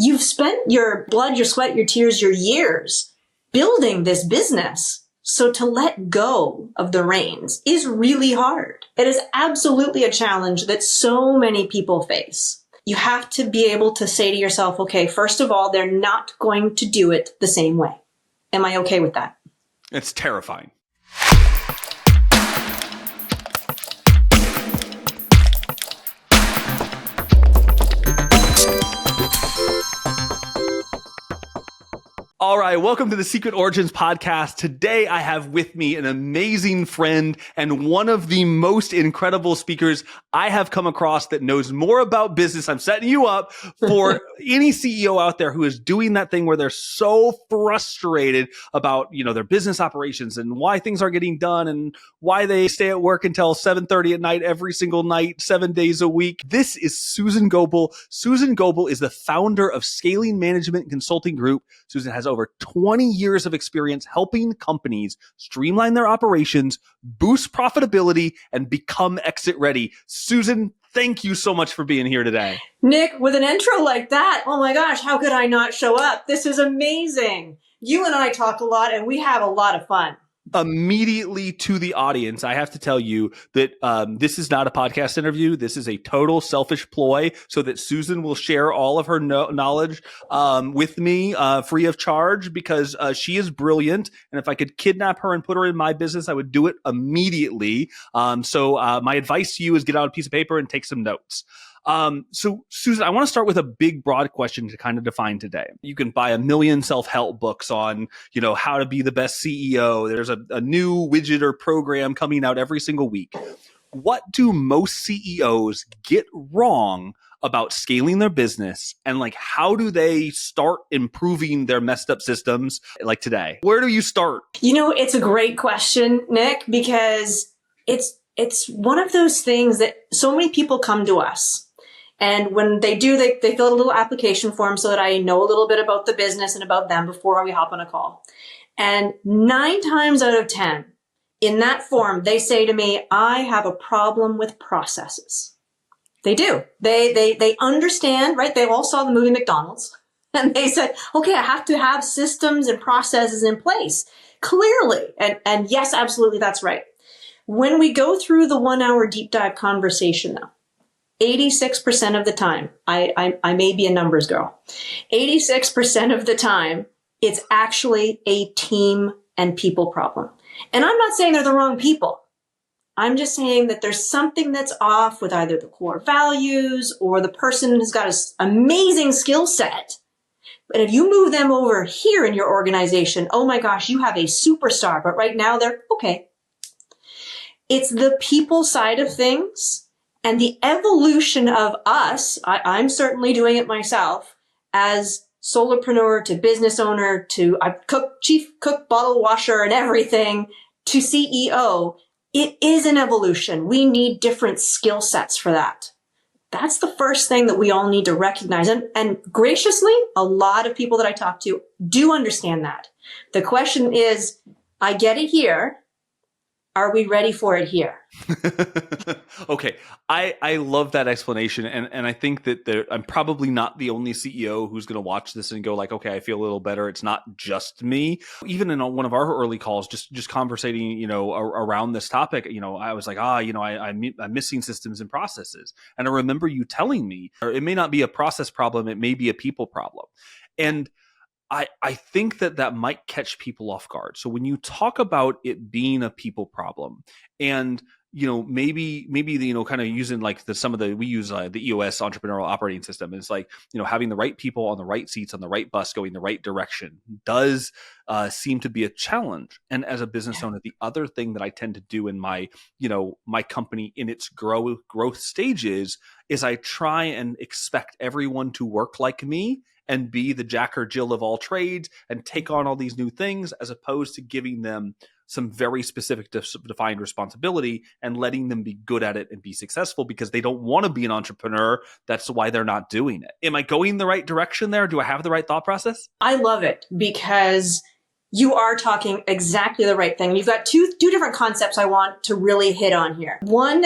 You've spent your blood, your sweat, your tears, your years building this business. So to let go of the reins is really hard. It is absolutely a challenge that so many people face. You have to be able to say to yourself, okay, first of all, they're not going to do it the same way. Am I okay with that? It's terrifying. All right, welcome to the Secret Origins podcast. Today, I have with me an amazing friend and one of the most incredible speakers I have come across that knows more about business. I'm setting you up for any CEO out there who is doing that thing where they're so frustrated about, their business operations and why things aren't getting done and why they stay at work until 7:30 at night every single night, 7 days a week. This is Susan Goebel. Susan Goebel is the founder of Scaling Management Consulting Group. Susan has over 20 years of experience helping companies streamline their operations, boost profitability, and become exit ready. Susan, thank you so much for being here today. Nick, with an intro like that, oh my gosh, how could I not show up? This is amazing. You and I talk a lot and we have a lot of fun. Immediately to the audience, I have to tell you that this is not a podcast interview. This is a total selfish ploy so that Susan will share all of her knowledge with me free of charge because she is brilliant. And if I could kidnap her and put her in my business, I would do it immediately. So my advice to you is get out a piece of paper and take some notes. So Susan, I want to start with a big, broad question to kind of define today. You can buy 1 million self-help books on, how to be the best CEO. There's a new widget or program coming out every single week. What do most CEOs get wrong about scaling their business? And how do they start improving their messed up systems like today? Where do you start? It's a great question, Nick, because it's one of those things that so many people come to us. And when they do, they fill out a little application form so that I know a little bit about the business and about them before we hop on a call. And 9 times out of 10, in that form, they say to me, I have a problem with processes. They do. They understand, right? They all saw the movie McDonald's and they said, okay, I have to have systems and processes in place. Clearly. And yes, absolutely, that's right. When we go through the 1-hour deep dive conversation though, 86% of the time, I may be a numbers girl, 86% of the time, it's actually a team and people problem. And I'm not saying they're the wrong people. I'm just saying that there's something that's off with either the core values or the person has got an amazing skill set. But if you move them over here in your organization, oh my gosh, you have a superstar. But right now they're okay. It's the people side of things. And the evolution of us, I'm certainly doing it myself, as solopreneur to business owner to chief cook, bottle washer and everything to CEO, it is an evolution. We need different skill sets for that. That's the first thing that we all need to recognize. And graciously, a lot of people that I talk to do understand that. The question is, I get it here. Are we ready for it here? Okay. I love that explanation. And I think that I'm probably not the only CEO who's going to watch this and go okay, I feel a little better. It's not just me. Even in one of our early calls, just conversating, around this topic, I was like, I'm missing systems and processes. And I remember you telling me, or it may not be a process problem. It may be a people problem. And I think that might catch people off guard. So when you talk about it being a people problem and, maybe kind of using we use the EOS entrepreneurial operating system. And it's having the right people on the right seats on the right bus going the right direction does seem to be a challenge. And as a business owner, the other thing that I tend to do in my, my company in its growth stages is I try and expect everyone to work like me and be the Jack or Jill of all trades and take on all these new things, as opposed to giving them some very specific defined responsibility and letting them be good at it and be successful because they don't want to be an entrepreneur. That's why they're not doing it. Am I going the right direction there? Do I have the right thought process? I love it because you are talking exactly the right thing. You've got two different concepts I want to really hit on here. One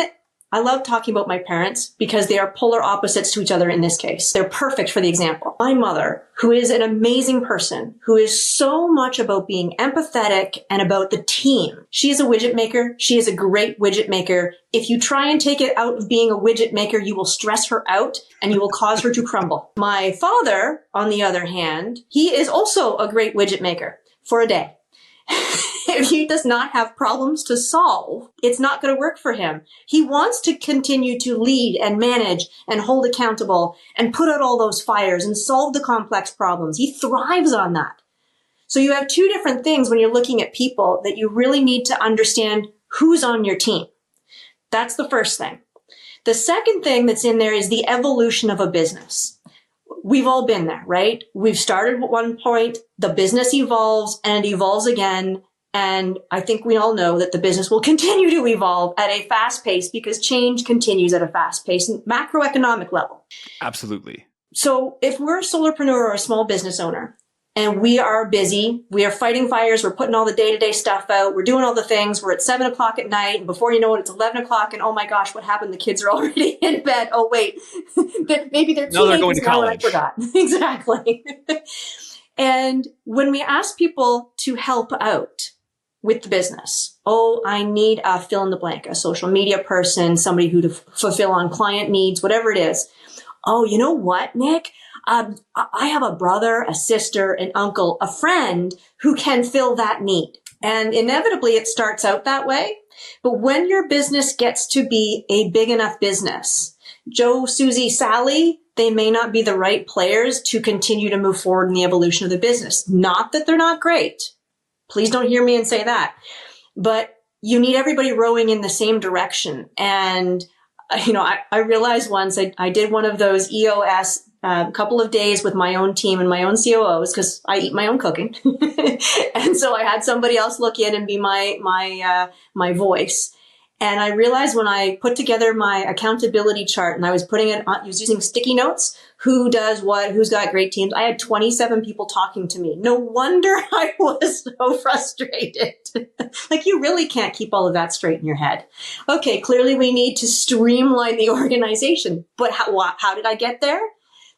I love talking about my parents because they are polar opposites to each other in this case. They're perfect for the example. My mother, who is an amazing person, who is so much about being empathetic and about the team. She is a widget maker. She is a great widget maker. If you try and take it out of being a widget maker, you will stress her out and you will cause her to crumble. My father, on the other hand, he is also a great widget maker for a day. If he does not have problems to solve, it's not going to work for him. He wants to continue to lead and manage and hold accountable and put out all those fires and solve the complex problems. He thrives on that. So you have two different things when you're looking at people that you really need to understand who's on your team. That's the first thing. The second thing that's in there is the evolution of a business. We've all been there, right? We've started at one point, the business evolves and it evolves again. And I think we all know that the business will continue to evolve at a fast pace because change continues at a fast pace and macroeconomic level. Absolutely. So if we're a solopreneur or a small business owner and we are busy, we are fighting fires, we're putting all the day-to-day stuff out, we're doing all the things, we're at 7 o'clock at night, and before you know it, it's 11 o'clock, and oh my gosh, what happened? The kids are already in bed. Oh wait, maybe they're No, they're going teenagers to now and I college. forgot. Exactly. And when we ask people to help out with the business, oh, I need a fill in the blank, a social media person, somebody who to fulfill on client needs, whatever it is. Oh, you know what, Nick? I have a brother, a sister, an uncle, a friend who can fill that need. And inevitably it starts out that way. But when your business gets to be a big enough business, Joe, Susie, Sally, they may not be the right players to continue to move forward in the evolution of the business. Not that they're not great. Please don't hear me and say that. But you need everybody rowing in the same direction. And, I realized once I did one of those EOS a couple of days with my own team and my own COOs because I eat my own cooking. And so I had somebody else look in and be my voice. And I realized when I put together my accountability chart and I was putting it on, I was using sticky notes, who does what, who's got great teams. I had 27 people talking to me. No wonder I was so frustrated. Like you really can't keep all of that straight in your head. Okay, clearly we need to streamline the organization. But how did I get there?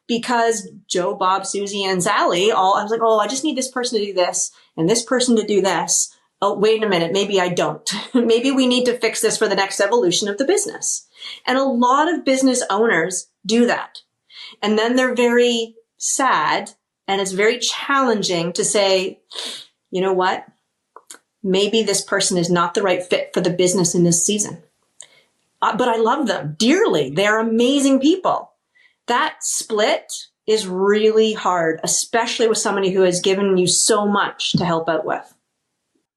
Because Joe, Bob, Susie, and Sally, I was like, I just need this person to do this and this person to do this. Oh, wait a minute. Maybe I don't. Maybe we need to fix this for the next evolution of the business. And a lot of business owners do that. And then they're very sad and it's very challenging to say, you know what? Maybe this person is not the right fit for the business in this season. But I love them dearly. They're amazing people. That split is really hard, especially with somebody who has given you so much to help out with.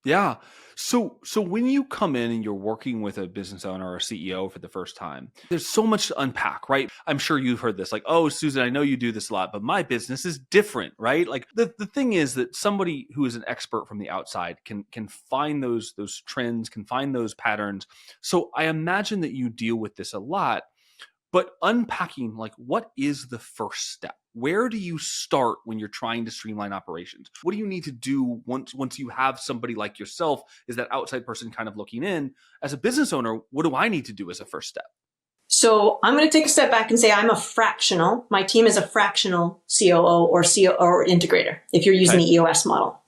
Yeah. So when you come in and you're working with a business owner or a CEO for the first time, there's so much to unpack, right? I'm sure you've heard this, like, oh, Susan, I know you do this a lot, but my business is different, right? Like the thing is that somebody who is an expert from the outside can find those trends, can find those patterns. So I imagine that you deal with this a lot. But unpacking, like, what is the first step? Where do you start when you're trying to streamline operations? What do you need to do once you have somebody like yourself, is that outside person kind of looking in? As a business owner, what do I need to do as a first step? So I'm going to take a step back and say my team is a fractional COO or integrator, if you're using the EOS model.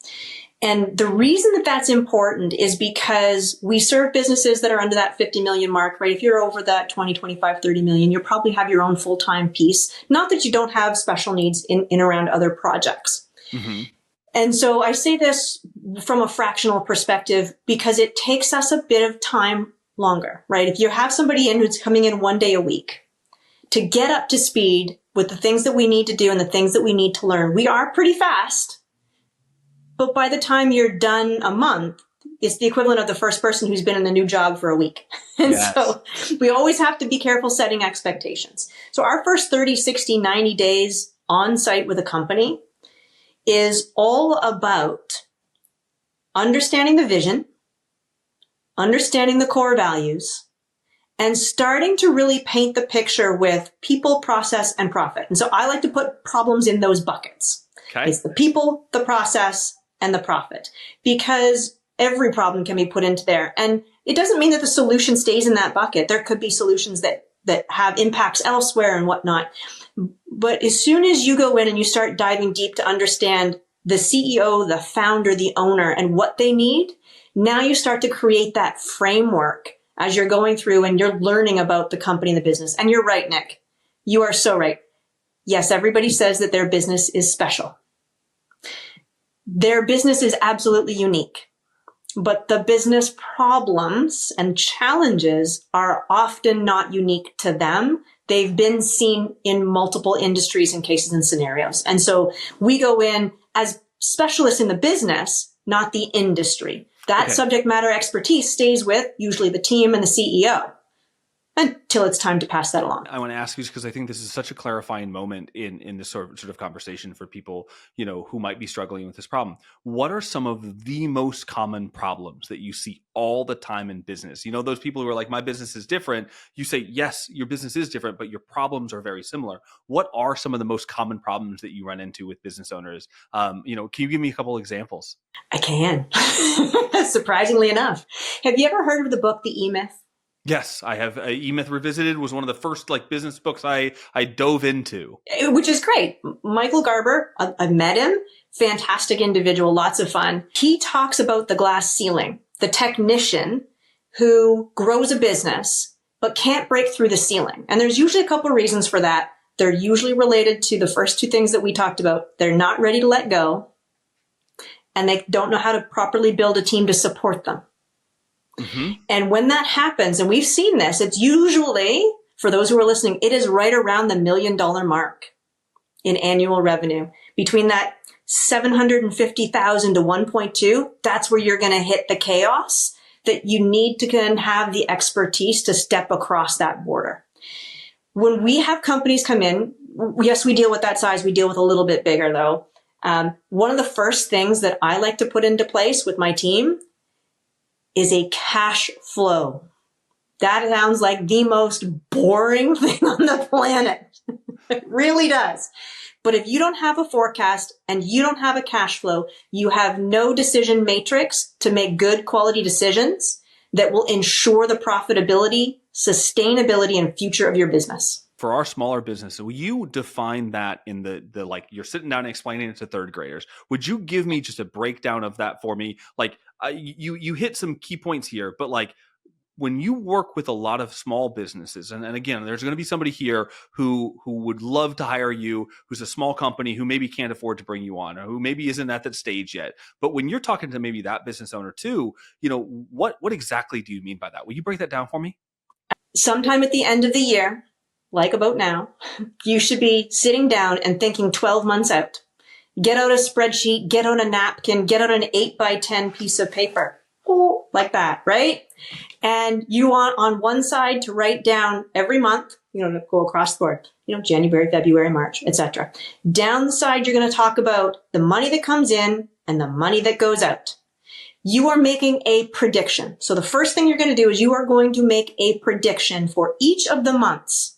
And the reason that that's important is because we serve businesses that are under that 50 million mark, right? If you're over that 20, 25, 30 million, you probably have your own full-time piece. Not that you don't have special needs in around other projects. Mm-hmm. And so I say this from a fractional perspective because it takes us a bit of time longer, right? If you have somebody in who's coming in 1 day a week to get up to speed with the things that we need to do and the things that we need to learn, we are pretty fast. But by the time you're done a month, it's the equivalent of the first person who's been in the new job for a week. And yes. So we always have to be careful setting expectations. So our first 30, 60, 90 days on site with a company is all about understanding the vision, understanding the core values, and starting to really paint the picture with people, process, and profit. And so I like to put problems in those buckets. Okay. It's the people, the process, and the profit, because every problem can be put into there. And It doesn't mean that the solution stays in that bucket. There could be solutions that have impacts elsewhere and whatnot. But as soon as you go in and you start diving deep to understand the CEO, the founder, the owner, and what they need, now you start to create that framework as you're going through and you're learning about the company and the business. And you're right, Nick. You are so right. Yes, everybody says that their business is special. Their business is absolutely unique. But the business problems and challenges are often not unique to them. They've been seen in multiple industries and cases and scenarios. And so we go in as specialists in the business, not the industry. That subject matter expertise stays with usually the team and the CEO until it's time to pass that along. I want to ask you because I think this is such a clarifying moment in this sort of conversation for people, who might be struggling with this problem. What are some of the most common problems that you see all the time in business? Those people who are like, my business is different. You say, yes, your business is different, but your problems are very similar. What are some of the most common problems that you run into with business owners? Can you give me a couple examples? I can. Surprisingly enough. Have you ever heard of the book, The E-Myth? Yes, I have. E-Myth Revisited was one of the first business books I dove into. Which is great. Michael Garber, I've met him. Fantastic individual, lots of fun. He talks about the glass ceiling, the technician who grows a business but can't break through the ceiling. And there's usually a couple of reasons for that. They're usually related to the first two things that we talked about. They're not ready to let go, and they don't know how to properly build a team to support them. Mm-hmm. And when that happens, and we've seen this, it's usually, for those who are listening, it is right around the $1 million mark in annual revenue. Between that 750,000 to 1.2, that's where you're going to hit the chaos that you need to have the expertise to step across that border. When we have companies come in, yes, we deal with that size. We deal with a little bit bigger though. One of the first things that I like to put into place with my team is a cash flow. That sounds like the most boring thing on the planet. It really does. But if you don't have a forecast and you don't have a cash flow, you have no decision matrix to make good quality decisions that will ensure the profitability, sustainability, and future of your business. For our smaller business, will you define that in the you're sitting down and explaining it to third graders? Would you give me just a breakdown of that for me? You hit some key points here, but when you work with a lot of small businesses, and again, there's going to be somebody here who would love to hire you, who's a small company who maybe can't afford to bring you on, or who maybe isn't at that stage yet. But when you're talking to maybe that business owner too, what exactly do you mean by that? Will you break that down for me? Sometime at the end of the year, like about now, you should be sitting down and thinking 12 months out. Get out a spreadsheet, get out a napkin, get out an 8x10 piece of paper. Oh, like that, right? And you want on one side to write down every month, go across the board, January, February, March, etc. Down the side, you're going to talk about the money that comes in and the money that goes out. You are making a prediction. So the first thing you're going to do is you are going to make a prediction for each of the months.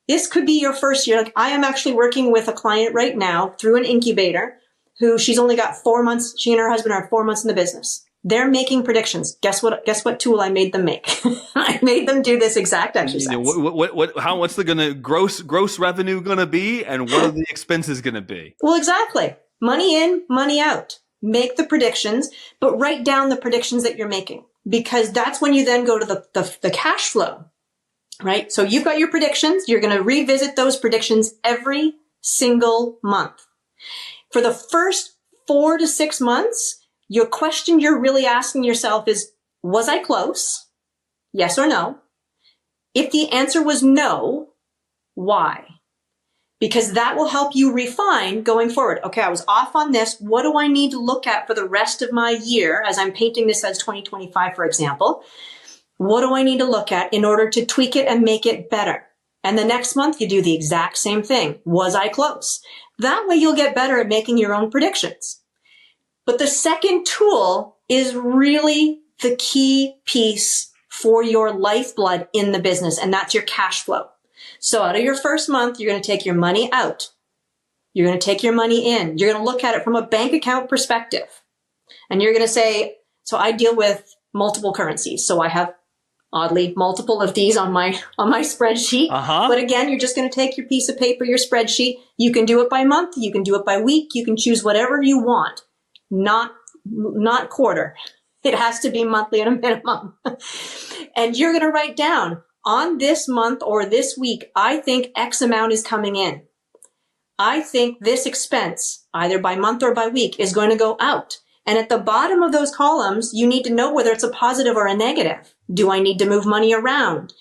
This could be your first year. I am actually working with a client right now through an incubator who she's only got 4 months. She and her husband are 4 months in the business. They're making predictions. Guess what tool I made them make? I made them do this exact exercise. What's the gross revenue gonna be, and what are the expenses gonna be? Well, exactly. Money in, money out. Make the predictions, but write down the predictions that you're making, because that's when you then go to the cash flow. Right? So you've got your predictions. You're going to revisit those predictions every single month. For the first 4 to 6 months, your question you're really asking yourself is, was I close? Yes or no? If the answer was no, why? Because that will help you refine going forward. Okay, I was off on this. What do I need to look at for the rest of my year as I'm painting this as 2025, for example? What do I need to look at in order to tweak it and make it better? And the next month you do the exact same thing. Was I close? That way you'll get better at making your own predictions. But the second tool is really the key piece for your lifeblood in the business, and that's your cash flow. So out of your first month, you're going to take your money out. You're going to take your money in. You're going to look at it from a bank account perspective. And you're going to say, so I deal with multiple currencies. So I have oddly multiple of these on my spreadsheet. But again, you're just going to take your piece of paper, your spreadsheet. You can do it by month. You can do it by week. You can choose whatever you want, not quarter. It has to be monthly at a minimum. And you're going to write down on this month or this week, I think X amount is coming in. I think this expense, either by month or by week, is going to go out. And at the bottom of those columns, you need to know whether it's a positive or a negative. Do I need to move money around?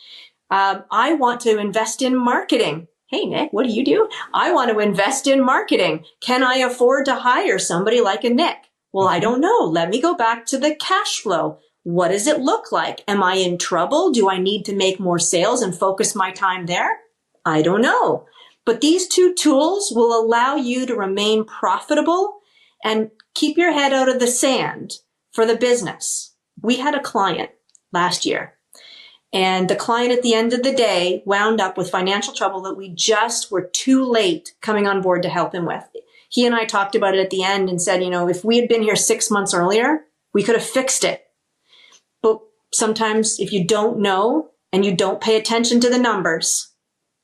I want to invest in marketing. Hey, Nick, what do you do? I want to invest in marketing. Can I afford to hire somebody like a Nick? Well, I don't know. Let me go back to the cash flow. What does it look like? Am I in trouble? Do I need to make more sales and focus my time there? I don't know. But these two tools will allow you to remain profitable and keep your head out of the sand for the business. We had a client last year, and the client at the end of the day wound up with financial trouble that we just were too late coming on board to help him with. He and I talked about it at the end and said, if we had been here 6 months earlier, we could have fixed it. But sometimes if you don't know and you don't pay attention to the numbers,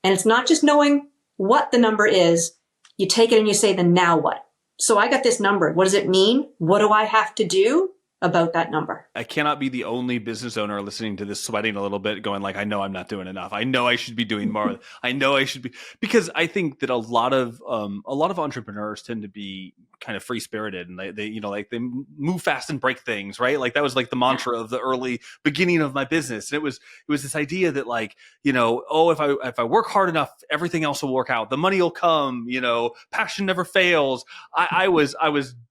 and it's not just knowing what the number is, you take it and you say, then now what? So I got this number. What does it mean? What do I have to do about that number? I cannot be the only business owner listening to this sweating a little bit, going like, I know I'm not doing enough. I know I should be doing more. I know I should be, because I think that a lot of entrepreneurs tend to be kind of free spirited, and they move fast and break things, right? Like that was like the mantra of the early beginning of my business. And it was this idea that if I work hard enough, everything else will work out. The money will come, passion never fails. I was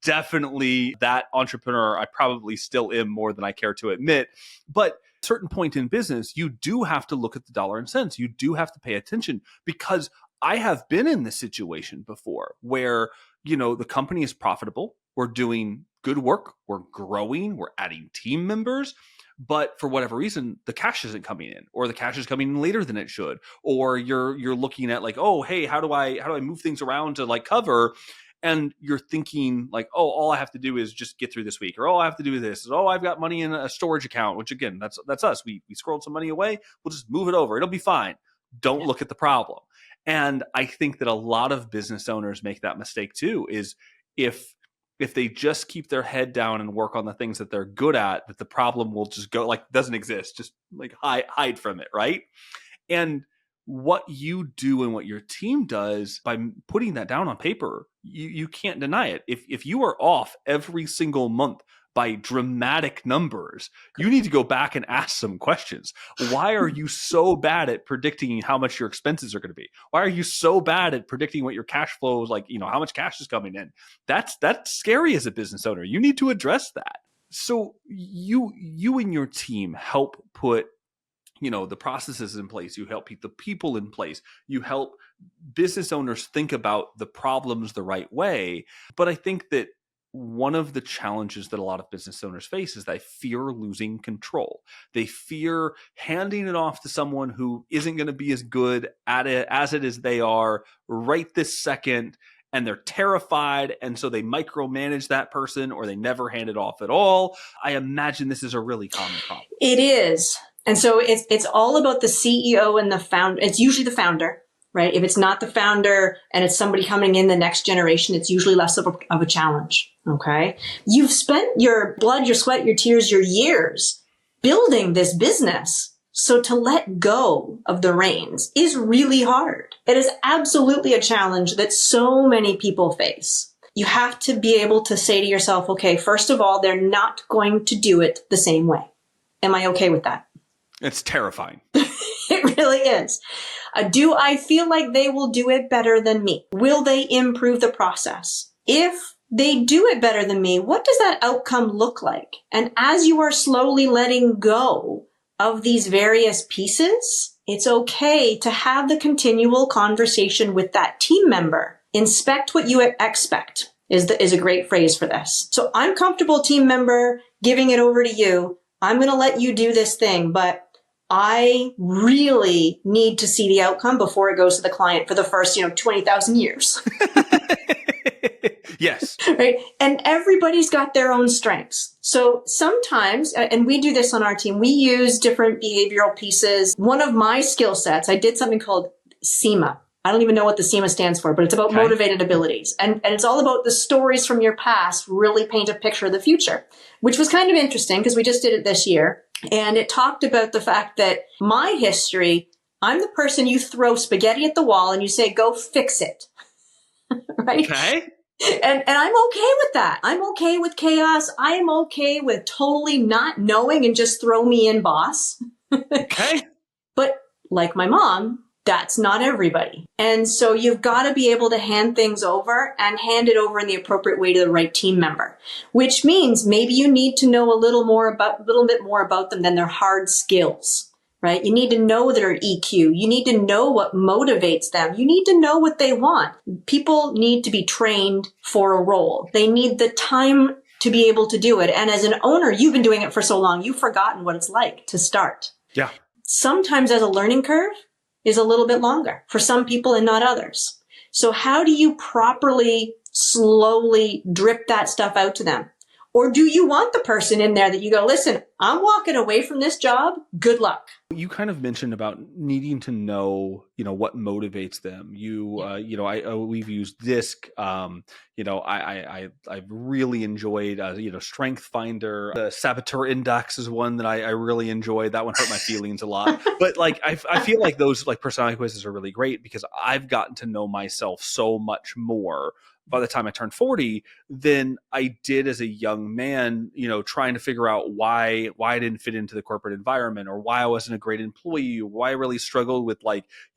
definitely that entrepreneur. I probably still am, more than I care to admit. But at a certain point in business, you do have to look at the dollar and cents. You do have to pay attention, because I have been in this situation before where, the company is profitable. We're doing good work. We're growing. We're adding team members. But for whatever reason, the cash isn't coming in, or the cash is coming in later than it should. Or you're looking at like, oh, hey, how do I move things around to like cover? And you're thinking like, oh, all I have to do is just get through this week, or all I have to do is this. Oh, I've got money in a storage account, which again, that's us. We scrolled some money away. We'll just move it over. It'll be fine. Don't look at the problem. And I think that a lot of business owners make that mistake too, is if they just keep their head down and work on the things that they're good at, that the problem will just go like doesn't exist, just like hide from it, right? And what you do and what your team does by putting that down on paper, you can't deny it. If you are off every single month by dramatic numbers, you need to go back and ask some questions. Why are you so bad at predicting how much your expenses are going to be? Why are you so bad at predicting what your cash flow is like, how much cash is coming in? That's scary as a business owner. You need to address that. So you and your team help put the processes in place. You help the people in place. You help business owners think about the problems the right way. But I think that one of the challenges that a lot of business owners face is they fear losing control. They fear handing it off to someone who isn't going to be as good at it as they are right this second. And they're terrified. And so they micromanage that person, or they never hand it off at all. I imagine this is a really common problem. It is. And so it's all about the CEO and the founder. It's usually the founder, right? If it's not the founder and it's somebody coming in the next generation, it's usually less of a challenge. Okay. You've spent your blood, your sweat, your tears, your years building this business. So to let go of the reins is really hard. It is absolutely a challenge that so many people face. You have to be able to say to yourself, okay, first of all, they're not going to do it the same way. Am I okay with that? It's terrifying. It really is. Do I feel like they will do it better than me? Will they improve the process? If they do it better than me, what does that outcome look like? And as you are slowly letting go of these various pieces, it's okay to have the continual conversation with that team member. Inspect what you expect is a great phrase for this. So I'm comfortable, team member, giving it over to you. I'm going to let you do this thing, but I really need to see the outcome before it goes to the client for the first, 20,000 years. Yes. Right. And everybody's got their own strengths. So sometimes, and we do this on our team, we use different behavioral pieces. One of my skill sets, I did something called SEMA. I don't even know what the SEMA stands for, but it's about motivated abilities. And it's all about the stories from your past really paint a picture of the future, which was kind of interesting because we just did it this year. And it talked about the fact that my history, I'm the person you throw spaghetti at the wall and you say, go fix it. Right? Okay. And I'm okay with that. I'm okay with chaos. I'm okay with totally not knowing and just throw me in, boss. Okay. But like my mom, that's not everybody. And so you've got to be able to hand things over and hand it over in the appropriate way to the right team member, which means maybe you need to know a little bit more about them than their hard skills. Right? You need to know their EQ. You need to know what motivates them. You need to know what they want. People need to be trained for a role. They need the time to be able to do it. And as an owner, you've been doing it for so long, you've forgotten what it's like to start. Yeah. Sometimes as a learning curve is a little bit longer for some people and not others. So how do you properly, slowly drip that stuff out to them? Or do you want the person in there that you go, listen, I'm walking away from this job. Good luck. You kind of mentioned about needing to know, what motivates them. We've used DISC. I've really enjoyed, Strength Finder. The Saboteur Index is one that I really enjoyed. That one hurt my feelings a lot. But I feel like those personality quizzes are really great because I've gotten to know myself so much more by the time I turned 40 than I did as a young man, trying to figure out why I didn't fit into the corporate environment or why I wasn't a great employee, or why I really struggled with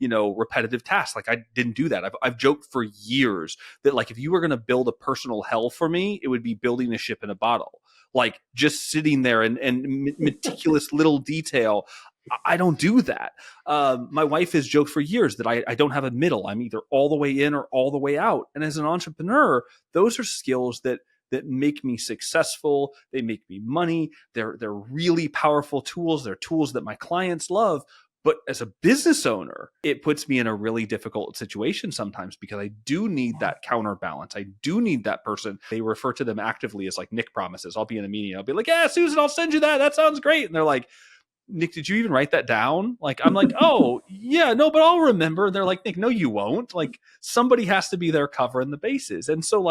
repetitive tasks. I didn't do that. I've joked for years that if you were going to build a personal hell for me, it would be building a ship in a bottle. Just sitting there and meticulous little detail. I don't do that. My wife has joked for years that I don't have a middle. I'm either all the way in or all the way out. And as an entrepreneur, those are skills that make me successful. They make me money. They're really powerful tools. They're tools that my clients love. But as a business owner, it puts me in a really difficult situation sometimes because I do need that counterbalance. I do need that person. They refer to them actively as Nick promises. I'll be in a meeting. I'll be like, yeah, Susan, I'll send you that. That sounds great. And they're like, Nick, did you even write that down? I'm like, oh, yeah, no, but I'll remember. And they're like, Nick, no, you won't. Somebody has to be there covering the bases. And so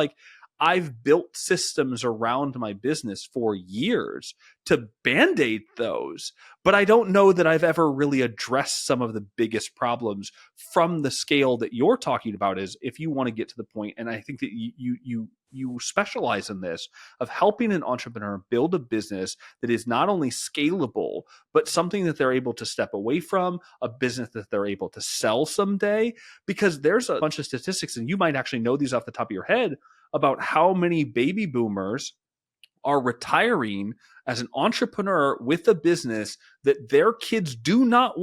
I've built systems around my business for years to band-aid those, but I don't know that I've ever really addressed some of the biggest problems from the scale that you're talking about. Is if you want to get to the point, and I think that you specialize in this, of helping an entrepreneur build a business that is not only scalable, but something that they're able to step away from, a business that they're able to sell someday. Because there's a bunch of statistics, and you might actually know these off the top of your head, about how many baby boomers are retiring as an entrepreneur with a business that their kids do not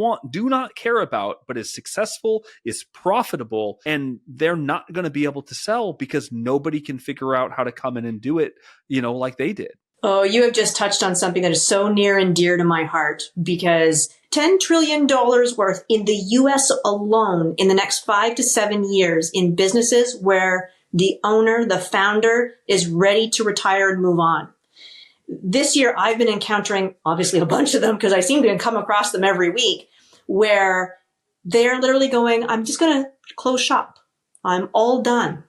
care about, but is successful, is profitable, and they're not going to be able to sell because nobody can figure out how to come in and do it, like they did. Oh, you have just touched on something that is so near and dear to my heart, because $10 trillion worth in the US alone in the next 5 to 7 years in businesses where the owner, the founder, is ready to retire and move on. This year, I've been encountering, obviously, a bunch of them because I seem to come across them every week, where they're literally going, I'm just going to close shop. I'm all done.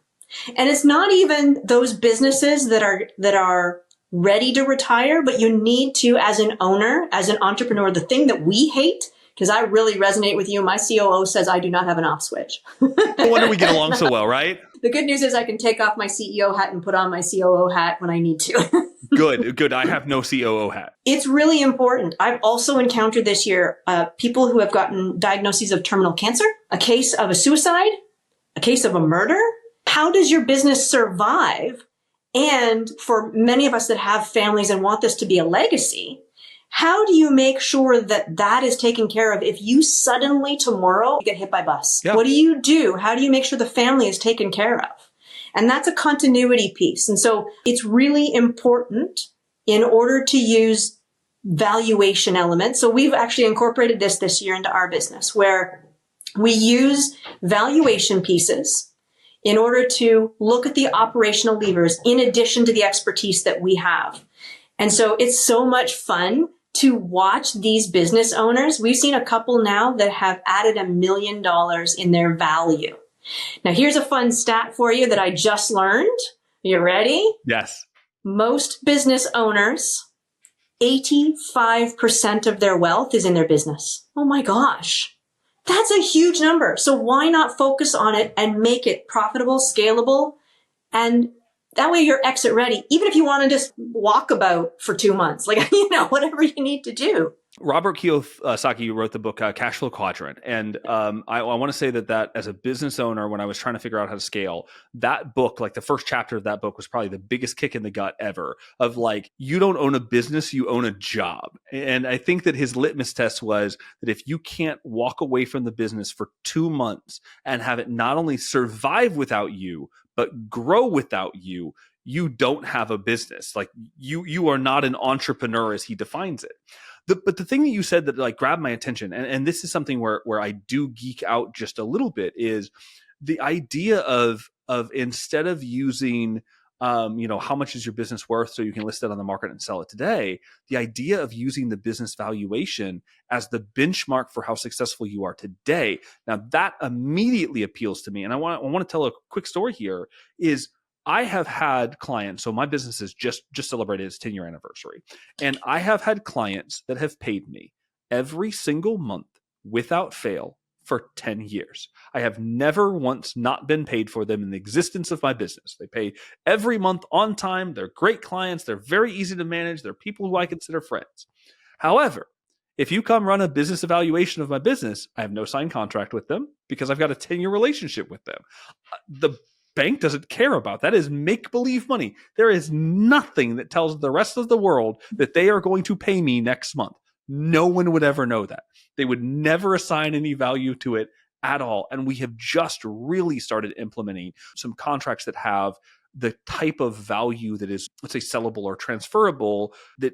And it's not even those businesses that are ready to retire, but you need to, as an owner, as an entrepreneur, the thing that we hate, because I really resonate with you. My COO says I do not have an off switch. No wonder we get along so well, right? The good news is I can take off my CEO hat and put on my COO hat when I need to. Good. I have no COO hat. It's really important. I've also encountered this year people who have gotten diagnoses of terminal cancer, a case of a suicide, a case of a murder. How does your business survive? And for many of us that have families and want this to be a legacy, how do you make sure that that is taken care of if you suddenly tomorrow get hit by a bus? Yeah. What do you do? How do you make sure the family is taken care of? And that's a continuity piece. And so it's really important in order to use valuation elements. So we've actually incorporated this year into our business, where we use valuation pieces in order to look at the operational levers in addition to the expertise that we have. And so it's so much fun to watch these business owners. We've seen a couple now that have added $1 million in their value. Now, here's a fun stat for you that I just learned. You ready? Yes. Most business owners, 85% of their wealth is in their business. Oh my gosh. That's a huge number. So why not focus on it and make it profitable, scalable, and that way you're exit ready, even if you want to just walk about for 2 months, like, whatever you need to do. Robert Kiyosaki wrote the book Cash Flow Quadrant. And I want to say that as a business owner, when I was trying to figure out how to scale, that book, like the first chapter of that book was probably the biggest kick in the gut ever of like, you don't own a business, you own a job. And I think that his litmus test was that if you can't walk away from the business for 2 months and have it not only survive without you, but grow without you, you don't have a business. Like you are not an entrepreneur as he defines it. But the thing that you said that like grabbed my attention, and this is something where I do geek out just a little bit, is the idea of instead of using how much is your business worth so you can list it on the market and sell it today, the idea of using the business valuation as the benchmark for how successful you are today. Now that immediately appeals to me. And I want to tell a quick story here is I have had clients, so my business has just celebrated its 10-year anniversary. And I have had clients that have paid me every single month without fail for 10 years. I have never once not been paid for them in the existence of my business. They pay every month on time. They're great clients. They're very easy to manage. They're people who I consider friends. However, if you come run a business evaluation of my business, I have no signed contract with them because I've got a 10-year relationship with them. The bank doesn't care about that. Is make-believe money. There is nothing that tells the rest of the world that they are going to pay me next month. No one would ever know that. They would never assign any value to it at all. And we have just really started implementing some contracts that have the type of value that is, let's say, sellable or transferable, that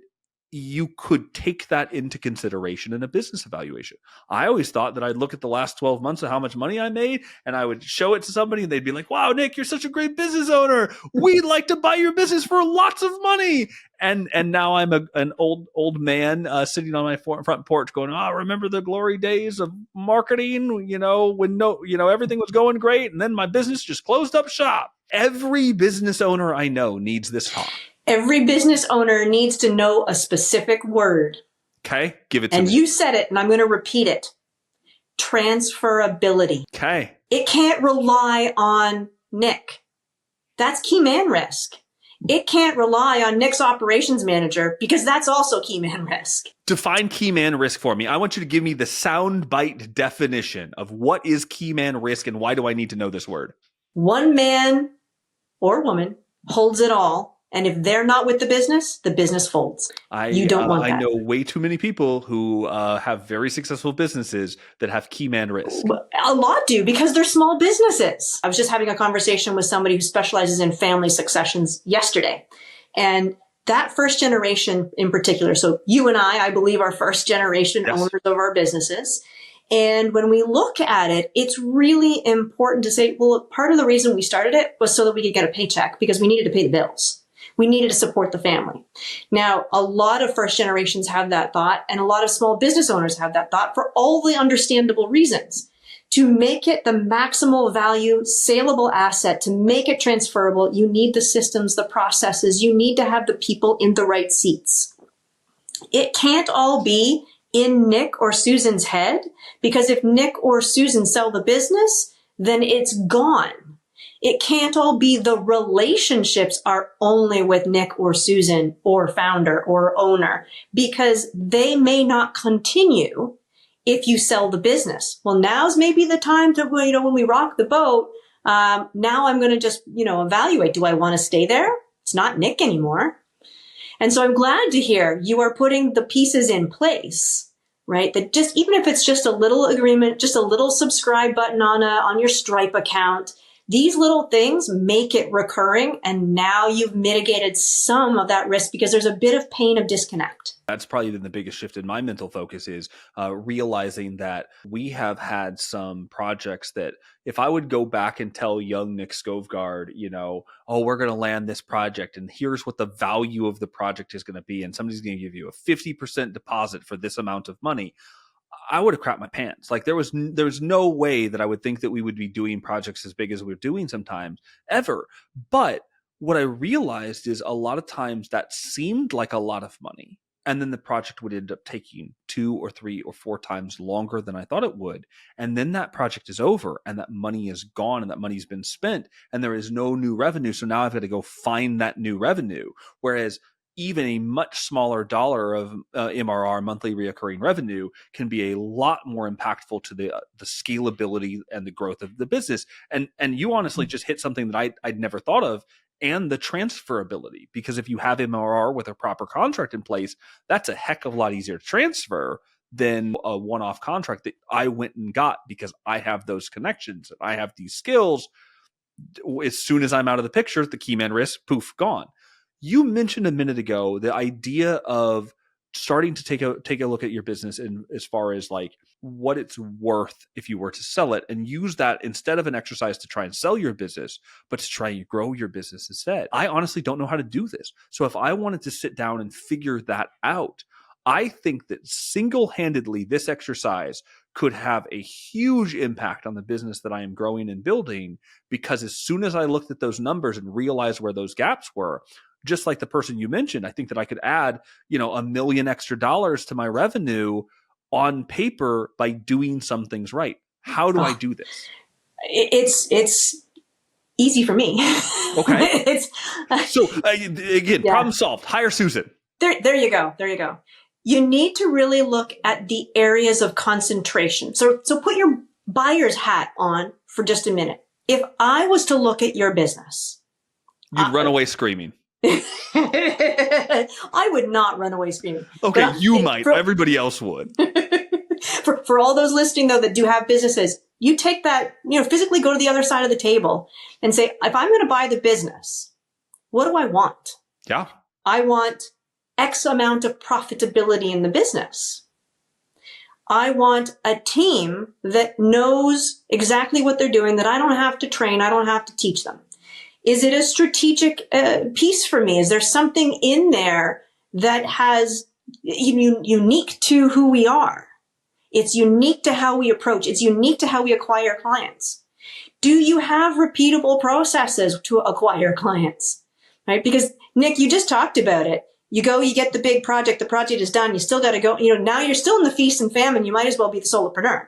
you could take that into consideration in a business evaluation. I always thought that I'd look at the last 12 months of how much money I made and I would show it to somebody and they'd be like, wow, Nick, you're such a great business owner. We'd like to buy your business for lots of money. And now I'm an old man sitting on my front porch going, remember the glory days of marketing, when everything was going great. And then my business just closed up shop. Every business owner I know needs this talk. Every business owner needs to know a specific word. Okay, give it to me. And you said it, and I'm going to repeat it. Transferability. Okay. It can't rely on Nick. That's key man risk. It can't rely on Nick's operations manager because that's also key man risk. Define key man risk for me. I want you to give me the soundbite definition of what is key man risk and why do I need to know this word? One man or woman holds it all. And if they're not with the business folds. You don't want that. I know way too many people who have very successful businesses that have key man risk. A lot do because they're small businesses. I was just having a conversation with somebody who specializes in family successions yesterday. And that first generation in particular, so you and I believe are first generation owners of our businesses. And when we look at it, it's really important to say, well, part of the reason we started it was so that we could get a paycheck because we needed to pay the bills. We needed to support the family. Now, a lot of first generations have that thought, and a lot of small business owners have that thought for all the understandable reasons. To make it the maximal value, saleable asset, to make it transferable, you need the systems, the processes, you need to have the people in the right seats. It can't all be in Nick or Susan's head, because if Nick or Susan sell the business, then it's gone. It can't all be the relationships are only with Nick or Susan or founder or owner because they may not continue if you sell the business. Well, now's maybe the time to, when we rock the boat, now I'm going to just, evaluate. Do I want to stay there? It's not Nick anymore. And so I'm glad to hear you are putting the pieces in place, right? That just, even if it's just a little agreement, just a little subscribe button on your Stripe account, These little things make it recurring. And now you've mitigated some of that risk because there's a bit of pain of disconnect. That's probably been the biggest shift in my mental focus is realizing that we have had some projects that if I would go back and tell young Nick Skovgaard, oh, we're going to land this project and here's what the value of the project is going to be. And somebody's going to give you a 50% deposit for this amount of money. I would have crapped my pants. Like there was no way that I would think that we would be doing projects as big as we're doing sometimes ever. But what I realized is a lot of times that seemed like a lot of money. And then the project would end up taking 2 or 3 or 4 times longer than I thought it would. And then that project is over and that money is gone and that money's been spent and there is no new revenue. So now I've got to go find that new revenue. Whereas even a much smaller dollar of MRR, monthly reoccurring revenue, can be a lot more impactful to the scalability and the growth of the business. And you honestly just hit something that I'd never thought of, and the transferability. Because if you have MRR with a proper contract in place, that's a heck of a lot easier to transfer than a one-off contract that I went and got because I have those connections and I have these skills. As soon as I'm out of the picture, the key man risk, poof, gone. You mentioned a minute ago the idea of starting to take a look at your business in as far as like what it's worth if you were to sell it, and use that instead of an exercise to try and sell your business, but to try and grow your business instead. I honestly don't know how to do this. So if I wanted to sit down and figure that out, I think that single-handedly this exercise could have a huge impact on the business that I am growing and building, because as soon as I looked at those numbers and realized where those gaps were, just like the person you mentioned, I think that I could add, $1 million extra to my revenue on paper by doing some things right. How do I do this? It's easy for me. Okay. Again, problem solved. Hire Susan. There you go. There you go. You need to really look at the areas of concentration. So put your buyer's hat on for just a minute. If I was to look at your business, you'd run away screaming. I would not run away screaming. Okay, you might. Everybody else would. For all those listening, though, that do have businesses, you take that, physically go to the other side of the table and say, if I'm going to buy the business, what do I want? Yeah. I want X amount of profitability in the business. I want a team that knows exactly what they're doing, that I don't have to train, I don't have to teach them. Is it a strategic piece for me? Is there something in there that has unique to who we are? It's unique to how we approach. It's unique to how we acquire clients. Do you have repeatable processes to acquire clients? Right? Because Nick, you just talked about it. You go, you get the big project, the project is done. You still got to go, now you're still in the feast and famine. You might as well be the solopreneur.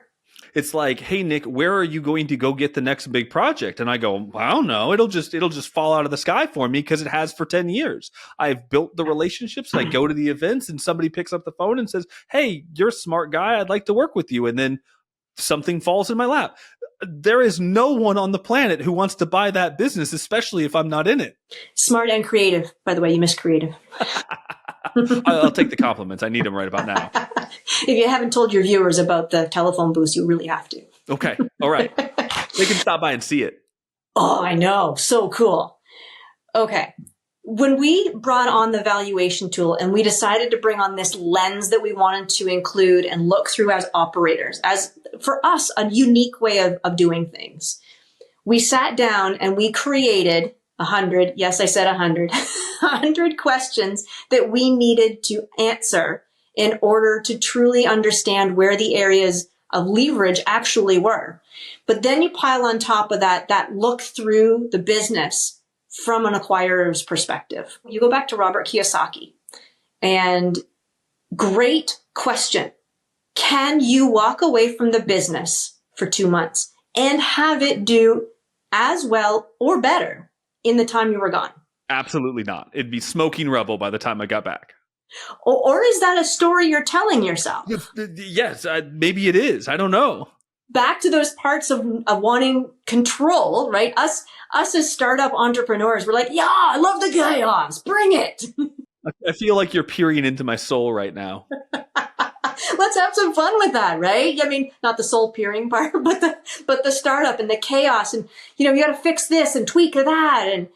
It's like, hey, Nick, where are you going to go get the next big project? And I go, well, I don't know. It'll just fall out of the sky for me because it has for 10 years. I've built the relationships and I go to the events and somebody picks up the phone and says, hey, you're a smart guy. I'd like to work with you. And then something falls in my lap. There is no one on the planet who wants to buy that business, especially if I'm not in it. Smart and creative. By the way, you missed creative. I'll take the compliments. I need them right about now. If you haven't told your viewers about the telephone booth, you really have to. Okay. All right. They can stop by and see it. Oh, I know. So cool. Okay. When we brought on the valuation tool and we decided to bring on this lens that we wanted to include and look through as operators, as for us, a unique way of doing things, we sat down and we created 100, yes, I said 100, 100 questions that we needed to answer in order to truly understand where the areas of leverage actually were. But then you pile on top of that look through the business from an acquirer's perspective. You go back to Robert Kiyosaki, and great question. Can you walk away from the business for 2 months and have it do as well or better in the time you were gone? Absolutely not. It'd be smoking rubble by the time I got back. Or is that a story you're telling yourself? Yes, maybe it is. I don't know. Back to those parts of wanting control, right? Us as startup entrepreneurs, we're like, yeah, I love the chaos. Bring it. I feel like you're peering into my soul right now. Let's have some fun with that, right? I mean, not the soul peering part, but the startup and the chaos, and you got to fix this and tweak that, and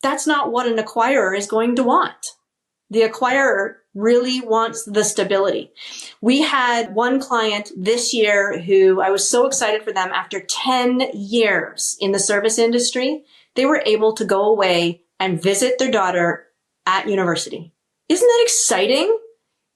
that's not what an acquirer is going to want. The acquirer really wants the stability. We had one client this year who I was so excited for them. After 10 years in the service industry, they were able to go away and visit their daughter at university. Isn't that exciting?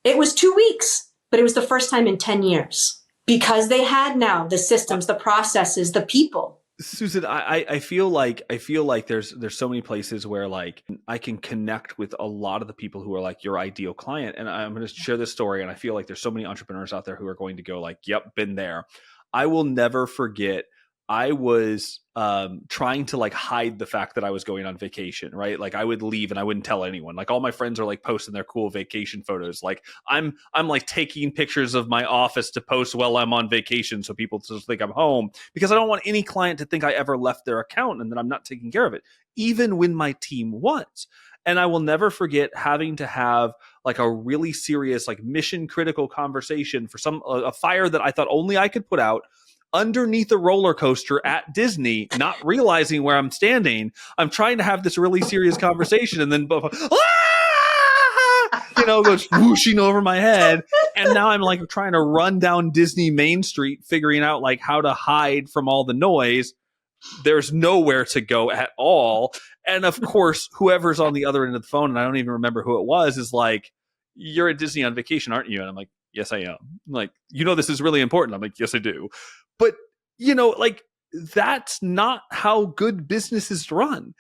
It was 2 weeks, but it was the first time in 10 years because they had now the systems, the processes, the people. Susan, I feel like there's so many places where like I can connect with a lot of the people who are like your ideal client. And I'm going to share this story. And I feel like there's so many entrepreneurs out there who are going to go like, yep, been there. I will never forget. I was trying to like hide the fact that I was going on vacation, right? Like I would leave and I wouldn't tell anyone. Like all my friends are like posting their cool vacation photos. Like I'm like taking pictures of my office to post while I'm on vacation so people just think I'm home, because I don't want any client to think I ever left their account and that I'm not taking care of it, even when my team was. And I will never forget having to have like a really serious, like mission critical conversation for a fire that I thought only I could put out underneath a roller coaster at Disney, not realizing where I'm standing. I'm trying to have this really serious conversation, and then goes whooshing over my head. And now I'm like trying to run down Disney Main Street, figuring out like how to hide from all the noise. There's nowhere to go at all. And of course, whoever's on the other end of the phone, and I don't even remember who it was, is like, "You're at Disney on vacation, aren't you?" And I'm like, "Yes, I am." I'm like, this is really important. I'm like, "Yes, I do." But, like that's not how good businesses run.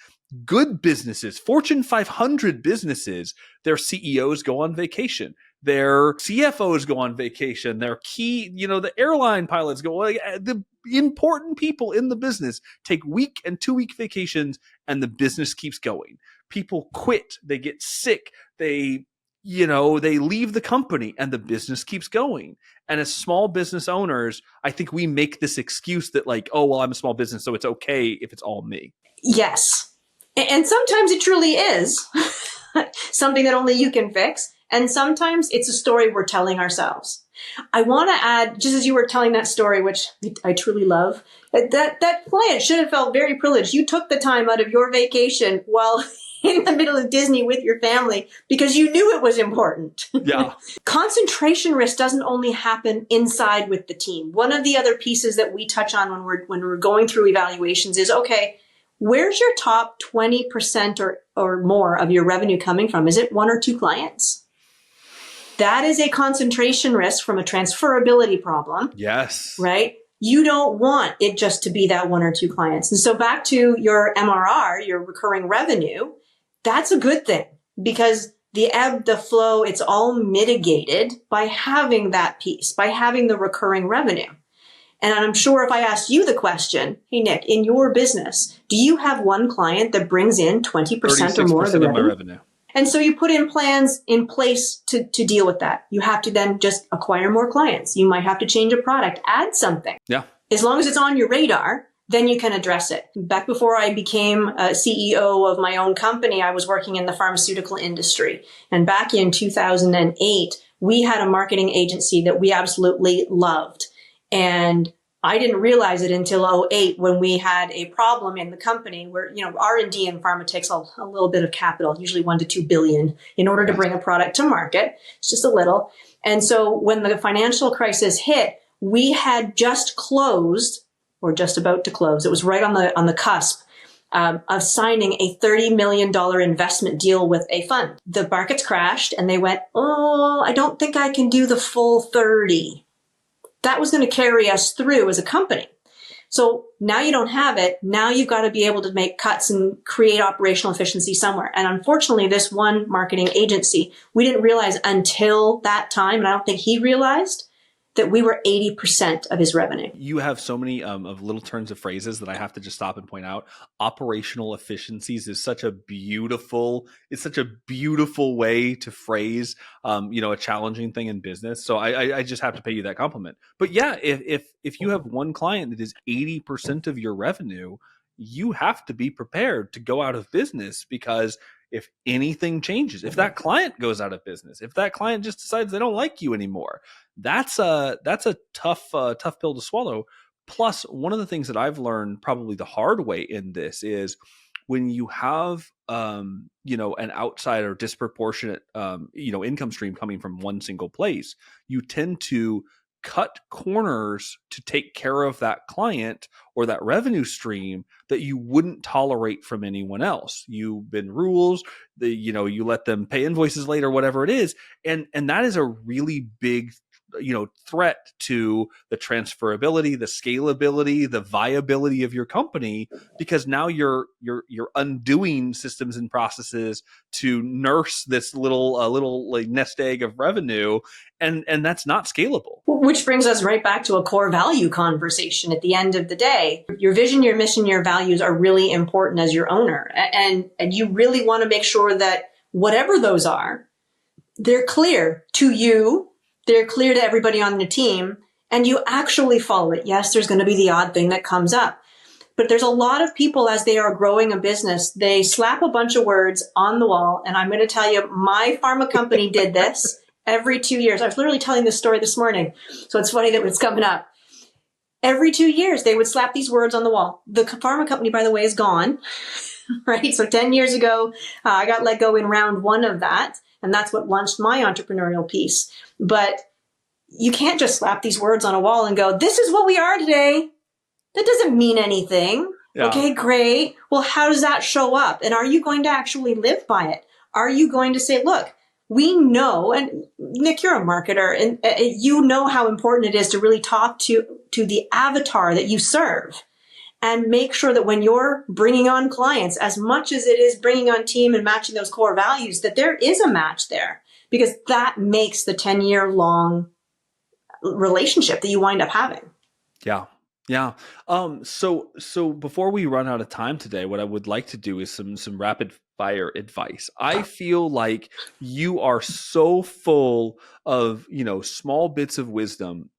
Good businesses, Fortune 500 businesses, their CEOs go on vacation. Their CFOs go on vacation. Their key, the airline pilots go, the important people in the business take week and 2 week vacations, and the business keeps going. People quit. They get sick. They leave the company and the business keeps going. And as small business owners, I think we make this excuse that like, oh, well, I'm a small business, so it's okay if it's all me. Yes. And sometimes it truly is something that only you can fix. And sometimes it's a story we're telling ourselves. I want to add, just as you were telling that story, which I truly love, that client should have felt very privileged. You took the time out of your vacation while in the middle of Disney with your family because you knew it was important. Yeah. Concentration risk doesn't only happen inside with the team. One of the other pieces that we touch on when we're going through evaluations is, okay, where's your top 20% or more of your revenue coming from? Is it one or two clients? That is a concentration risk from a transferability problem. Yes. Right? You don't want it just to be that one or two clients. And so back to your MRR, your recurring revenue, that's a good thing because the ebb, the flow, it's all mitigated by having that piece, by having the recurring revenue. And I'm sure if I asked you the question, hey, Nick, in your business, do you have one client that brings in 20% or more of the revenue? And so you put in plans in place to deal with that. You have to then just acquire more clients. You might have to change a product, add something. Yeah. As long as it's on your radar, then you can address it. Back before I became a CEO of my own company, I was working in the pharmaceutical industry. And back in 2008, we had a marketing agency that we absolutely loved. And I didn't realize it until 2008 when we had a problem in the company where, R&D in pharma takes a little bit of capital, usually 1 to 2 billion in order to bring a product to market. It's just a little. And so when the financial crisis hit, we had just closed or just about to close. It was right on the cusp of signing a $30 million investment deal with a fund. The markets crashed and they went, oh, I don't think I can do the full 30. That was going to carry us through as a company. So now you don't have it. Now you've got to be able to make cuts and create operational efficiency somewhere. And unfortunately, this one marketing agency, we didn't realize until that time, and I don't think he realized, that we were 80% of his revenue. You have so many of little turns of phrases that I have to just stop and point out. Operational efficiencies is such a beautiful way to phrase, a challenging thing in business. So I just have to pay you that compliment. But yeah, if you have one client that is 80% of your revenue, you have to be prepared to go out of business, because if anything changes, if that client goes out of business, if that client just decides they don't like you anymore, that's a tough pill to swallow. Plus, one of the things that I've learned probably the hard way in this is when you have an outside or disproportionate income stream coming from one single place, you tend to cut corners to take care of that client or that revenue stream that you wouldn't tolerate from anyone else. You bend rules, you let them pay invoices late or whatever it is, and that is a really big threat to the transferability, the scalability, the viability of your company, because now you're undoing systems and processes to nurse this little like nest egg of revenue, and that's not scalable. Which brings us right back to a core value conversation. At the end of the day, your vision, your mission, your values are really important as your owner, and you really want to make sure that whatever those are, they're clear to you. They're clear to everybody on the team, and you actually follow it. Yes, there's going to be the odd thing that comes up. But there's a lot of people, as they are growing a business, they slap a bunch of words on the wall. And I'm going to tell you, my pharma company did this every 2 years. I was literally telling this story this morning, so it's funny that it's coming up. Every 2 years, they would slap these words on the wall. The pharma company, by the way, is gone, right? So 10 years ago, I got let go in round one of that. And that's what launched my entrepreneurial piece. But you can't just slap these words on a wall and go, this is what we are today. That doesn't mean anything. Yeah. Okay, great. Well, how does that show up? And are you going to actually live by it? Are you going to say, look, we know, and Nick, you're a marketer, and you know how important it is to really talk to the avatar that you serve. And make sure that when you're bringing on clients, as much as it is bringing on team and matching those core values, that there is a match there, because that makes the 10-year-long relationship that you wind up having. Yeah. Yeah. So before we run out of time today, what I would like to do is some rapid fire advice. I feel like you are so full of, small bits of wisdom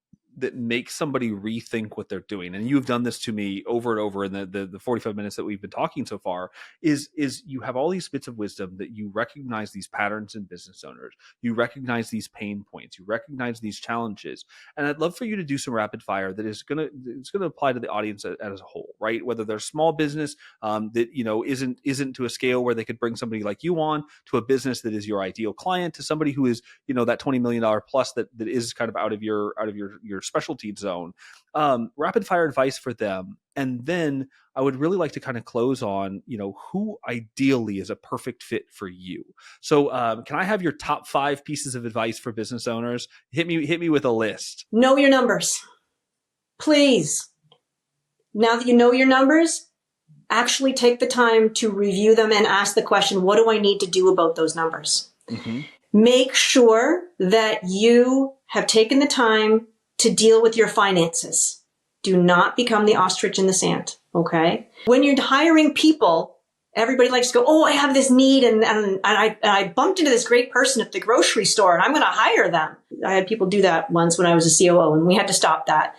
that make somebody rethink what they're doing. And you've done this to me over and over in the 45 minutes that we've been talking so far, is you have all these bits of wisdom that you recognize these patterns in business owners. You recognize these pain points. You recognize these challenges. And I'd love for you to do some rapid fire that is going to apply to the audience as a whole, right? Whether they're small business that, isn't to a scale where they could bring somebody like you on, to a business that is your ideal client, to somebody who is, that $20 million plus that is kind of out of your specialty zone. Rapid fire advice for them. And then I would really like to kind of close on, who ideally is a perfect fit for you. So can I have your top 5 pieces of advice for business owners? Hit me with a list. Know your numbers, please. Now that you know your numbers, actually take the time to review them and ask the question, what do I need to do about those numbers? Mm-hmm. Make sure that you have taken the time to deal with your finances. Do not become the ostrich in the sand, okay? When you're hiring people, everybody likes to go, oh, I have this need, and I bumped into this great person at the grocery store, and I'm going to hire them. I had people do that once when I was a COO, and we had to stop that.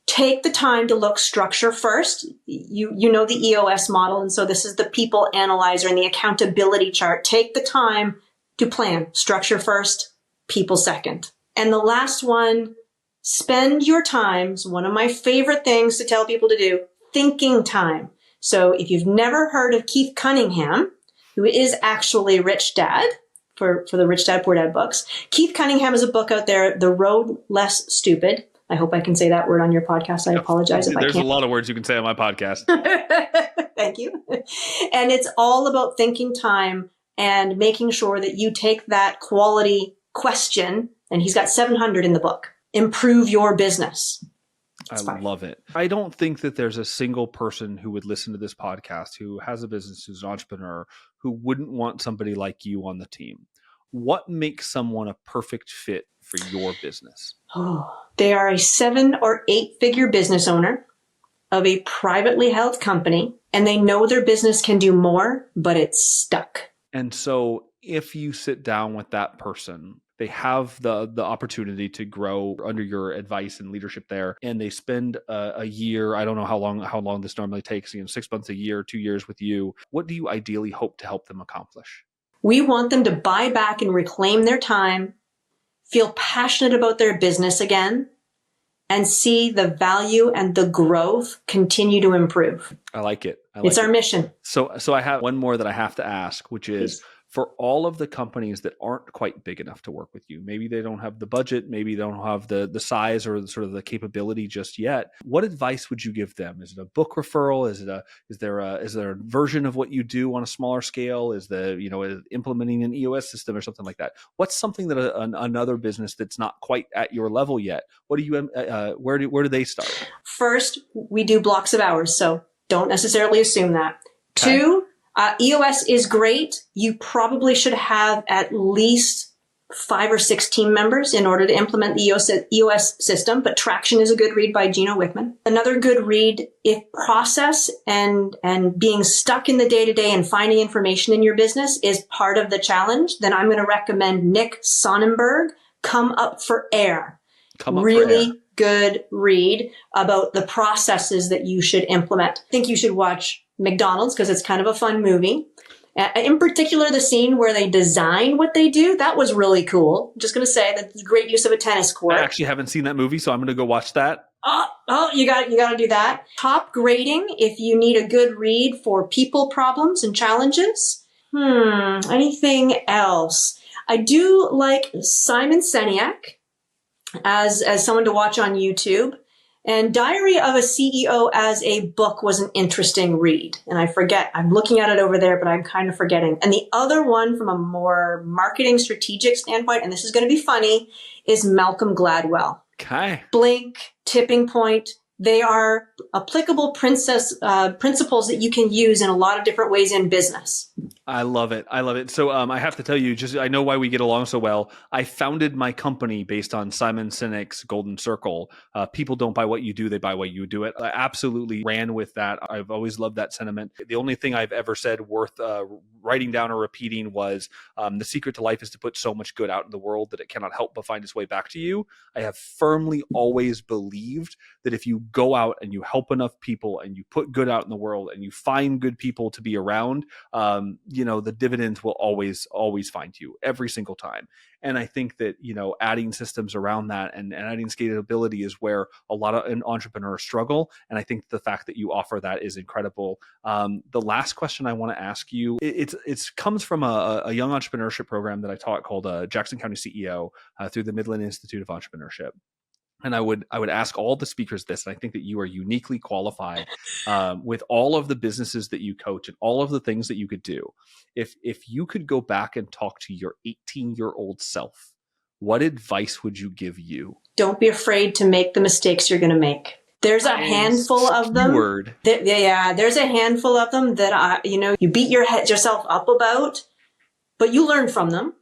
Take the time to look structure first. You know the EOS model, and so this is the people analyzer and the accountability chart. Take the time to plan. Structure first, people second. And the last one, spend your time, it's one of my favorite things to tell people to do, thinking time. So if you've never heard of Keith Cunningham, who is actually Rich Dad for the Rich Dad Poor Dad books, Keith Cunningham has a book out there, The Road Less Stupid. I hope I can say that word on your podcast. I apologize if I can't. There's a lot of words you can say on my podcast. Thank you. And it's all about thinking time and making sure that you take that quality question, and he's got 700 in the book. Improve your business. I love it. I don't think that there's a single person who would listen to this podcast who has a business, who's an entrepreneur, who wouldn't want somebody like you on the team. What makes someone a perfect fit for your business? Oh, they are a 7 or 8 figure business owner of a privately held company, and they know their business can do more, but it's stuck. And so if you sit down with that person, they have the opportunity to grow under your advice and leadership there, and they spend a year, I don't know how long this normally takes, 6 months, a year, 2 years with you, what do you ideally hope to help them accomplish? We want them to buy back and reclaim their time, feel passionate about their business again, and see the value and the growth continue to improve. I like it. It's our mission. So I have one more that I have to ask, which is, for all of the companies that aren't quite big enough to work with you, maybe they don't have the budget, maybe they don't have the size or sort of the capability just yet, what advice would you give them? Is it a book referral? Is there a version of what you do on a smaller scale? Is implementing an EOS system or something like that? What's something that another business that's not quite at your level yet, what do you where do they start? First, we do blocks of hours, so don't necessarily assume that. Okay. 2, EOS is great. You probably should have at least 5 or 6 team members in order to implement the EOS system, but Traction is a good read by Gino Wickman. Another good read, if process and being stuck in the day-to-day and finding information in your business is part of the challenge, then I'm going to recommend Nick Sonnenberg, Come Up for Air. Really good read about the processes that you should implement. I think you should watch McDonald's because it's kind of a fun movie. In particular, the scene where they design what they do, that was really cool. I'm just going to say that's great use of a tennis court. I actually haven't seen that movie, so I'm going to go watch that. Oh, you got to do that. Top grading, if you need a good read for people problems and challenges. Anything else? I do like Simon Sinek as someone to watch on YouTube. And Diary of a CEO as a book was an interesting read. And I forget, I'm looking at it over there, but I'm kind of forgetting. And the other one from a more marketing strategic standpoint, and this is going to be funny, is Malcolm Gladwell. Okay. Blink, Tipping Point. They are applicable principles that you can use in a lot of different ways in business. I love it. So I have to tell you, I know why we get along so well. I founded my company based on Simon Sinek's Golden Circle. People don't buy what you do, they buy what you do it. I absolutely ran with that. I've always loved that sentiment. The only thing I've ever said worth writing down or repeating was the secret to life is to put so much good out in the world that it cannot help but find its way back to you. I have firmly always believed that if you go out and you help enough people and you put good out in the world and you find good people to be around, the dividends will always find you every single time. And I think that, adding systems around that and adding scalability is where a lot of entrepreneurs struggle. And I think the fact that you offer that is incredible. The last question I want to ask you, it comes from a young entrepreneurship program that I taught called Jackson County CEO through the Midland Institute of Entrepreneurship. And I would ask all the speakers this, and I think that you are uniquely qualified with all of the businesses that you coach and all of the things that you could do. If you could go back and talk to your 18-year-old self, what advice would you give you? Don't be afraid to make the mistakes you're going to make. There's a handful of them. There's a handful of them that you beat yourself up about, but you learn from them.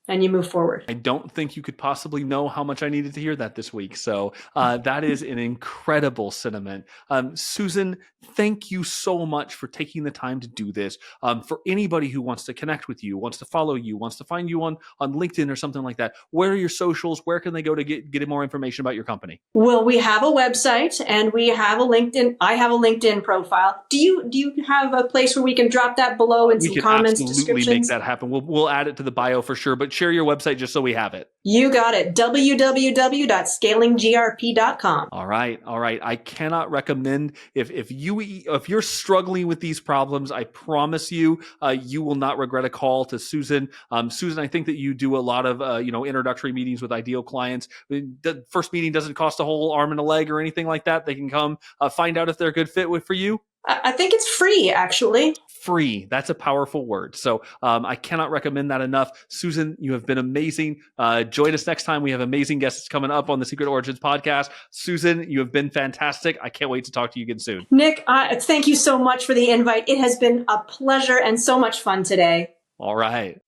And you move forward. I don't think you could possibly know how much I needed to hear that this week. So that is an incredible sentiment. Susan, thank you so much for taking the time to do this. For anybody who wants to connect with you, wants to follow you, wants to find you on LinkedIn or something like that, where are your socials? Where can they go to get more information about your company? Well, we have a website and we have a LinkedIn. I have a LinkedIn profile. Do you have a place where we can drop that below in some comments, descriptions? We can absolutely make that happen. We'll add it to the bio for sure, but share your website just so we have it. You got it. www.scalinggrp.com. All right. I cannot recommend if you're struggling with these problems, I promise you, you will not regret a call to Susan. Susan, I think that you do a lot of introductory meetings with ideal clients. The first meeting doesn't cost a whole arm and a leg or anything like that. They can come find out if they're a good fit for you. I think it's free, actually. Free. That's a powerful word. So I cannot recommend that enough. Susan, you have been amazing. Join us next time. We have amazing guests coming up on the Secret Origins podcast. Susan, you have been fantastic. I can't wait to talk to you again soon. Nick, thank you so much for the invite. It has been a pleasure and so much fun today. All right.